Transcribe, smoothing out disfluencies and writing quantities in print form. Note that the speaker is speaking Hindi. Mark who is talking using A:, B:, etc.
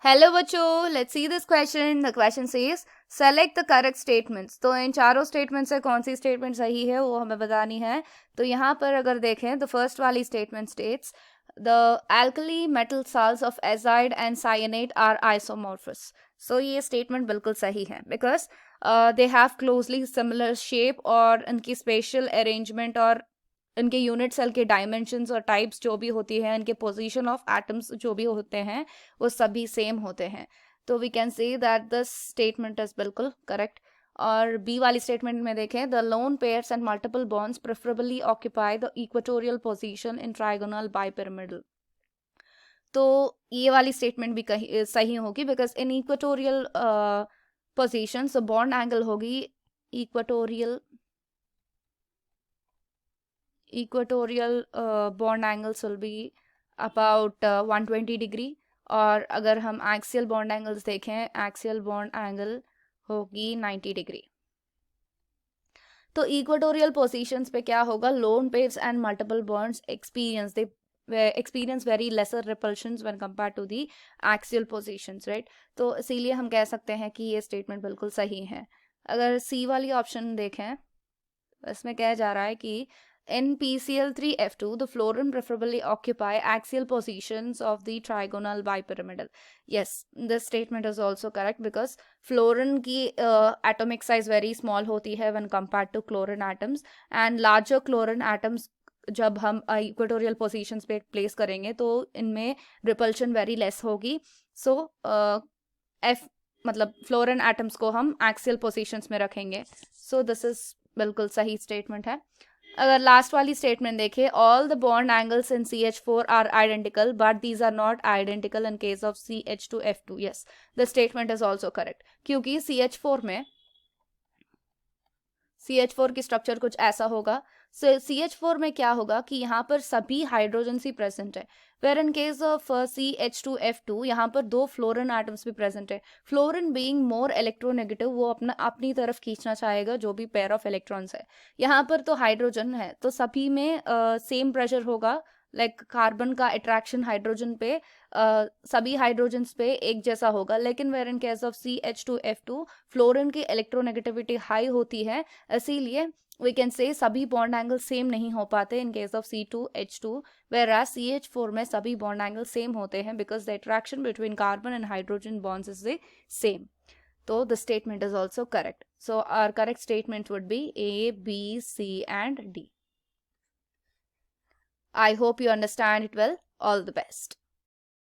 A: हेलो बच्चों, let's see this question. The question says select the correct statements. तो इन चारों स्टेटमेंट से कौन सी स्टेटमेंट सही है वो हमें बतानी है. तो यहाँ पर अगर देखें तो फर्स्ट वाली statement states the alkali metal salts of azide and cyanate are isomorphous. सो ये स्टेटमेंट बिल्कुल सही है because they have closely similar shape और इनकी स्पेशल अरेंजमेंट और इनके यूनिट सेल के डायमेंशंस और टाइप्स जो भी होती है, इनके पोजीशन ऑफ एटम्स जो भी होते हैं वो सभी सेम होते हैं. तो we can say that this statement is बिल्कुल करेक्ट. और बी वाली स्टेटमेंट में देखें the lone pairs and multiple bonds preferably occupy the equatorial position in trigonal bipyramidal. तो ये वाली स्टेटमेंट भी कहीं सही होगी because in equatorial position bond angle होगी equatorial bond angles will be about 120 degree. और अगर हम axial bond angles देखें, axial bond angle होगी 90 degree. तो इक्वेटोरियल पोजीशंस पे क्या होगा, loan pairs and multiple bonds experience very lesser repulsions when compared to the axial positions, right? तो इसीलिए हम कह सकते हैं कि ये स्टेटमेंट बिल्कुल सही है. अगर सी वाली ऑप्शन देखें, इसमें कहा जा रहा है कि in PCl3F2, the fluorine preferably occupy axial positions of the trigonal bipyramidal. Yes, this statement is also correct because fluorine की atomic size very small होती है when compared to chlorine atoms, and larger chlorine atoms जब हम इक्वेटोरियल पोजीशंस पे प्लेस करेंगे तो इनमें रिपल्शन वेरी लेस होगी. सो एफ मतलब फ्लोरिन एटम्स को हम एक्सियल पोजीशंस में रखेंगे. सो दिस इज बिल्कुल सही स्टेटमेंट है. अगर लास्ट वाली स्टेटमेंट देखें, all the bond angles in CH4 are identical but these are not identical in case of CH2F2. Yes, the statement is also correct क्योंकि CH4 की स्ट्रक्चर कुछ ऐसा होगा. CH4 में क्या होगा कि यहाँ पर सभी हाइड्रोजन्स ही प्रेजेंट है, where in case of CH2F2 यहाँ पर दो फ्लोरिन एटम्स भी प्रेजेंट है. फ्लोरिन बीइंग मोर इलेक्ट्रोनेगेटिव, वो अपनी तरफ खींचना चाहेगा जो भी पेयर ऑफ इलेक्ट्रॉन्स है. यहाँ पर तो हाइड्रोजन है तो सभी में सेम प्रेशर होगा. लाइक कार्बन का अट्रैक्शन हाइड्रोजन पे सभी हाइड्रोजन्स पे एक जैसा होगा. लेकिन where in case of CH2F2 fluorine की इलेक्ट्रोनेगेटिविटी हाई होती है, इसीलिए वी कैन से सभी बॉन्ड एंगल सेम नहीं हो पाते इन case of C2H2, whereas CH4 में सभी बॉन्ड एंगल सेम होते हैं because the attraction between carbon and hydrogen bonds is the same. तो the statement is also correct. So our correct statement would be A, B, C and D. I hope you understand it well. All the best.